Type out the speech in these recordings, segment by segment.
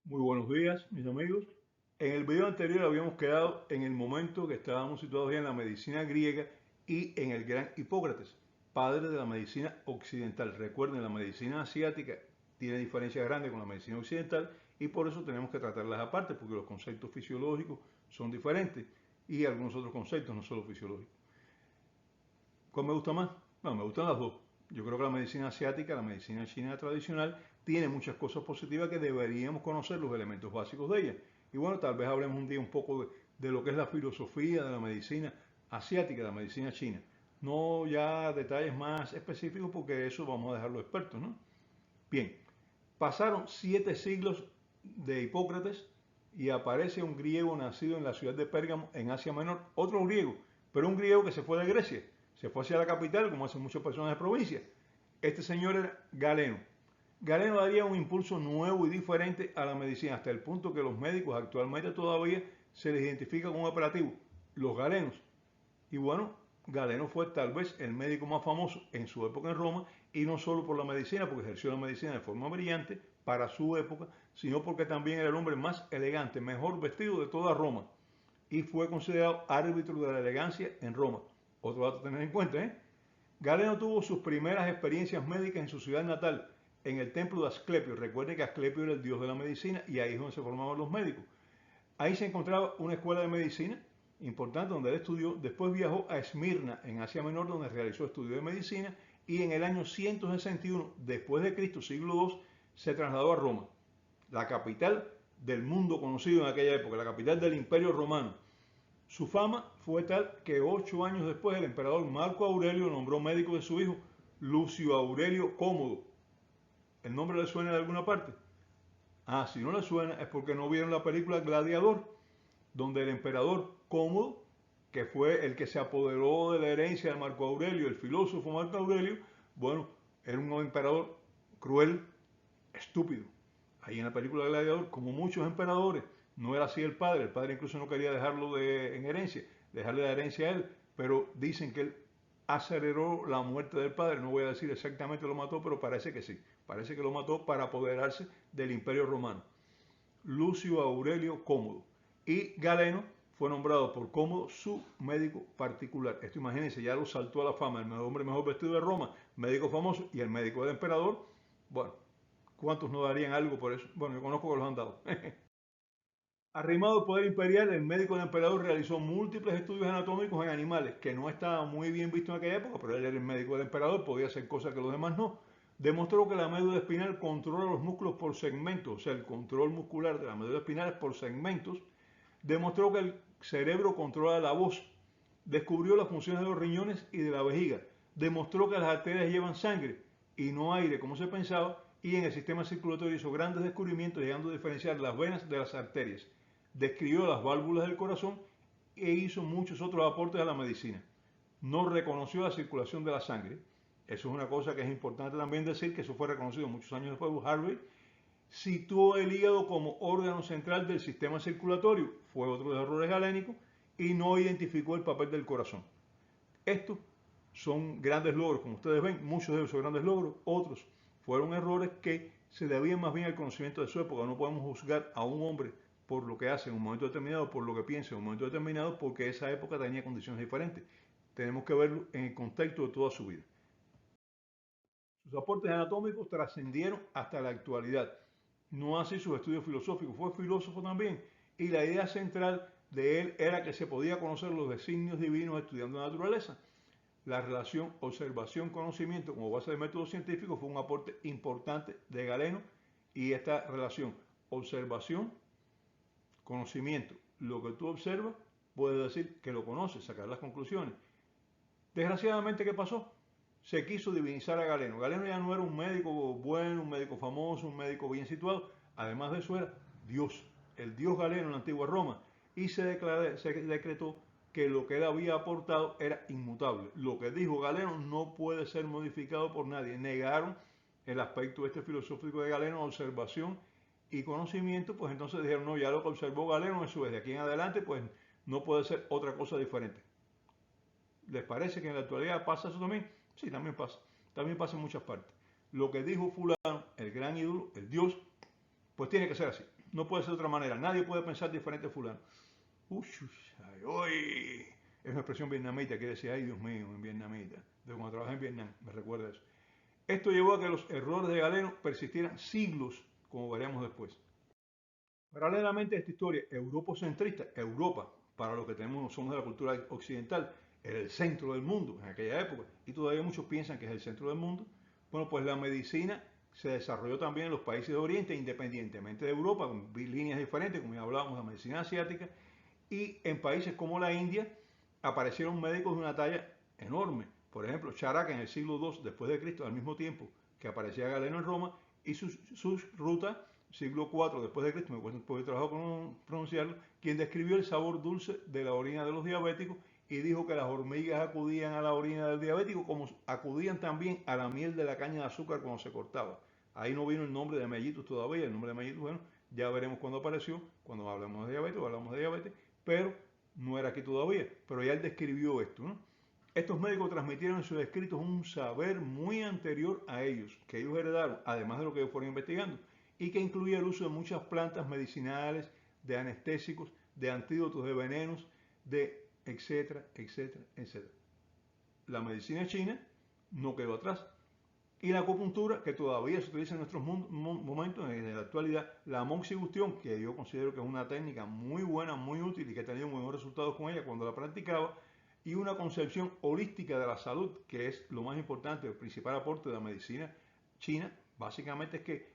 Muy buenos días, mis amigos. En el video anterior habíamos quedado en el momento que estábamos situados ya en la medicina griega y en el gran Hipócrates, padre de la medicina occidental. Recuerden, la medicina asiática tiene diferencias grandes con la medicina occidental y por eso tenemos que tratarlas aparte, porque los conceptos fisiológicos son diferentes y algunos otros conceptos, no solo fisiológicos. ¿Cuál me gusta más? Bueno, me gustan las dos. Yo creo que la medicina asiática, la medicina china tradicional, tiene muchas cosas positivas que deberíamos conocer los elementos básicos de ella. Y bueno, tal vez hablemos un día un poco de lo que es la filosofía de la medicina asiática, de la medicina china. No ya detalles más específicos porque eso vamos a dejarlo expertos, ¿no? Bien, pasaron 7 siglos de Hipócrates y aparece un griego nacido en la ciudad de Pérgamo, en Asia Menor, otro griego, pero un griego que se fue de Grecia, se fue hacia la capital, como hacen muchas personas de provincia. Este señor era Galeno. Galeno daría un impulso nuevo y diferente a la medicina, hasta el punto que los médicos actualmente todavía se les identifica como operativo, los galenos. Y bueno, Galeno fue tal vez el médico más famoso en su época en Roma, y no solo por la medicina, porque ejerció la medicina de forma brillante para su época, sino porque también era el hombre más elegante, mejor vestido de toda Roma, y fue considerado árbitro de la elegancia en Roma. Otro dato a tener en cuenta, ¿eh? Galeno tuvo sus primeras experiencias médicas en su ciudad natal, en el templo de Asclepio. Recuerden que Asclepio era el dios de la medicina y ahí es donde se formaban los médicos. Ahí se encontraba una escuela de medicina importante donde él estudió. Después viajó a Esmirna, en Asia Menor, donde realizó estudios de medicina. Y en el año 161 después de Cristo, siglo II, se trasladó a Roma, la capital del mundo conocido en aquella época, la capital del Imperio Romano. Su fama fue tal que 8 años después el emperador Marco Aurelio nombró médico de su hijo Lucio Aurelio Cómodo. ¿El nombre le suena de alguna parte? Ah, si no le suena es porque no vieron la película Gladiador, donde el emperador Cómodo, que fue el que se apoderó de la herencia de Marco Aurelio, el filósofo Marco Aurelio, bueno, era un emperador cruel, estúpido. Ahí en la película Gladiador, como muchos emperadores, no era así el padre incluso no quería dejarlo en herencia, dejarle la herencia a él, pero dicen que él aceleró la muerte del padre, no voy a decir exactamente lo mató, pero parece que sí, parece que lo mató para apoderarse del imperio romano. Lucio Aurelio Cómodo. Y Galeno fue nombrado por Cómodo su médico particular. Esto imagínense, ya lo saltó a la fama, el hombre mejor vestido de Roma, médico famoso y el médico del emperador. Bueno, ¿cuántos no darían algo por eso? Bueno, yo conozco que los han dado. Arrimado al poder imperial, el médico del emperador realizó múltiples estudios anatómicos en animales, que no estaba muy bien visto en aquella época, pero él era el médico del emperador, podía hacer cosas que los demás no. Demostró que la médula espinal controla los músculos por segmentos, o sea, el control muscular de la médula espinal es por segmentos. Demostró que el cerebro controla la voz. Descubrió las funciones de los riñones y de la vejiga. Demostró que las arterias llevan sangre y no aire, como se pensaba, y en el sistema circulatorio hizo grandes descubrimientos, llegando a diferenciar las venas de las arterias. Describió las válvulas del corazón e hizo muchos otros aportes a la medicina. No reconoció la circulación de la sangre. Eso es una cosa que es importante también decir, que eso fue reconocido muchos años después por Harvey. Situó el hígado como órgano central del sistema circulatorio, fue otro de los errores galénicos, y no identificó el papel del corazón. Estos son grandes logros, como ustedes ven, muchos de ellos son grandes logros, otros fueron errores que se debían más bien al conocimiento de su época. No podemos juzgar a un hombre por lo que hace en un momento determinado, por lo que piensa en un momento determinado, porque esa época tenía condiciones diferentes. Tenemos que verlo en el contexto de toda su vida. Sus aportes anatómicos trascendieron hasta la actualidad. No así sus estudios filosóficos, fue filósofo también. Y la idea central de él era que se podía conocer los designios divinos estudiando la naturaleza. La relación observación-conocimiento como base de método científico fue un aporte importante de Galeno, y esta relación observación-conocimiento, lo que tú observas, puedes decir que lo conoces, sacar las conclusiones. Desgraciadamente, ¿qué pasó? Se quiso divinizar a Galeno. Galeno ya no era un médico bueno, un médico famoso, un médico bien situado. Además de eso era Dios, el Dios Galeno en la antigua Roma. Y se decretó que lo que él había aportado era inmutable. Lo que dijo Galeno no puede ser modificado por nadie. Negaron el aspecto este filosófico de Galeno, observación y conocimiento, pues entonces dijeron, no, ya lo que observó Galeno, eso es de aquí en adelante, pues no puede ser otra cosa diferente. ¿Les parece que en la actualidad pasa eso también? Sí, también pasa. También pasa en muchas partes. Lo que dijo fulano, el gran ídolo, el Dios, pues tiene que ser así. no puede ser de otra manera, nadie puede pensar diferente a fulano. Uy, ay, uy. Es una expresión vietnamita que decía, ay Dios mío, en vietnamita. De cuando trabajé en Vietnam, me recuerda eso. Esto llevó a que los errores de Galeno persistieran siglos, como veremos después. Paralelamente a esta historia europocentrista, Europa, para los que tenemos, somos de la cultura occidental, era el centro del mundo en aquella época, y todavía muchos piensan que es el centro del mundo. Bueno, pues la medicina se desarrolló también en los países de Oriente, independientemente de Europa, con líneas diferentes, como ya hablábamos de la medicina asiática, y en países como la India aparecieron médicos de una talla enorme. Por ejemplo, Charaka en el siglo II después de Cristo, al mismo tiempo que aparecía Galeno en Roma, y su ruta, siglo IV después de Cristo, me cuesta un poco de trabajo con pronunciarlo, quien describió el sabor dulce de la orina de los diabéticos y dijo que las hormigas acudían a la orina del diabético como acudían también a la miel de la caña de azúcar cuando se cortaba. Ahí no vino el nombre de mellitus todavía, el nombre de mellitus, bueno, ya veremos cuándo apareció, cuando hablamos de diabetes, hablamos de diabetes, pero no era aquí todavía, pero ya él describió esto, ¿no? Estos médicos transmitieron en sus escritos un saber muy anterior a ellos, que ellos heredaron, además de lo que ellos fueron investigando, y que incluía el uso de muchas plantas medicinales, de anestésicos, de antídotos de venenos, de etcétera, etcétera, etcétera. La medicina china no quedó atrás. Y la acupuntura, que todavía se utiliza en nuestros momentos, en la actualidad, la moxibustión, que yo considero que es una técnica muy buena, muy útil y que he tenido muy buenos resultados con ella cuando la practicaba, y una concepción holística de la salud, que es lo más importante, el principal aporte de la medicina china, básicamente es que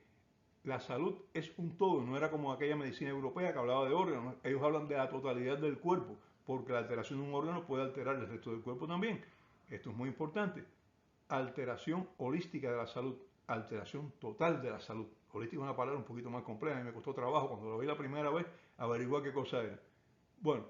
la salud es un todo, no era como aquella medicina europea que hablaba de órganos, ellos hablan de la totalidad del cuerpo, porque la alteración de un órgano puede alterar el resto del cuerpo también. Esto es muy importante. Alteración holística de la salud, alteración total de la salud. Holística es una palabra un poquito más compleja, a mí me costó trabajo cuando lo vi la primera vez averiguar qué cosa era. Bueno,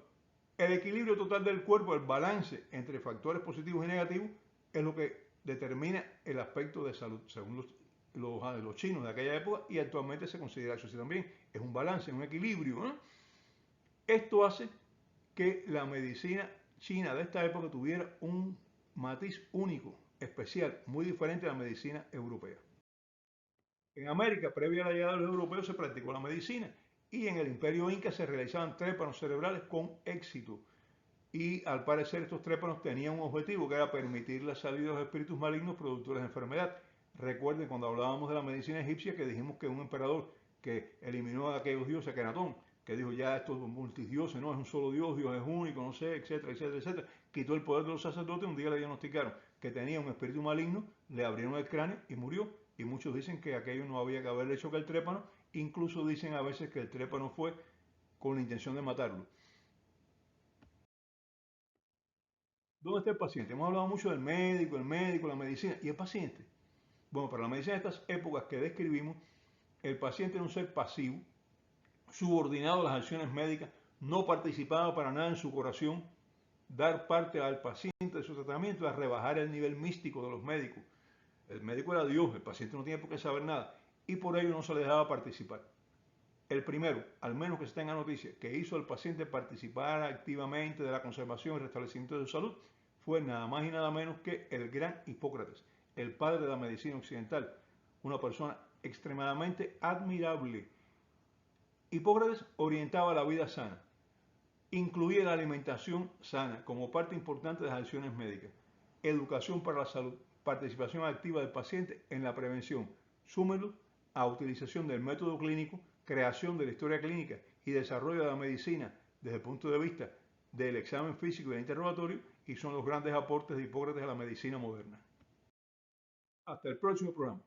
el equilibrio total del cuerpo, el balance entre factores positivos y negativos, es lo que determina el aspecto de salud, según los chinos de aquella época, y actualmente se considera eso así también. Es un balance, un equilibrio, ¿no? Esto hace que la medicina china de esta época tuviera un matiz único, especial, muy diferente a la medicina europea. En América, previa a la llegada de los europeos, se practicó la medicina y en el imperio inca se realizaban trépanos cerebrales con éxito. Y al parecer estos trépanos tenían un objetivo que era permitir la salida de los espíritus malignos productores de enfermedad. Recuerden cuando hablábamos de la medicina egipcia que dijimos que un emperador que eliminó a aquellos dioses, Akenatón, que dijo ya estos multidioses, no es un solo Dios, Dios es único, no sé, etcétera, etcétera, etcétera, quitó el poder de los sacerdotes, un día le diagnosticaron que tenía un espíritu maligno, le abrieron el cráneo y murió. Y muchos dicen que aquello no había que haberle hecho que el trépano, incluso dicen a veces que el trépano fue con la intención de matarlo. ¿Dónde está el paciente? Hemos hablado mucho del médico, la medicina y el paciente. Bueno, para la medicina de estas épocas que describimos, el paciente era un ser pasivo, subordinado a las acciones médicas, no participaba para nada en su curación, dar parte al paciente de su tratamiento, a rebajar el nivel místico de los médicos. El médico era Dios, el paciente no tiene por qué saber nada y por ello no se le dejaba participar. El primero, al menos que se tenga noticia, que hizo al paciente participar activamente de la conservación y restablecimiento de su salud, fue nada más y nada menos que el gran Hipócrates, el padre de la medicina occidental, una persona extremadamente admirable. Hipócrates orientaba la vida sana, incluía la alimentación sana como parte importante de las acciones médicas, educación para la salud, participación activa del paciente en la prevención, súmelo a utilización del método clínico, creación de la historia clínica y desarrollo de la medicina desde el punto de vista del examen físico y del interrogatorio, y son los grandes aportes de Hipócrates a la medicina moderna. Hasta el próximo programa.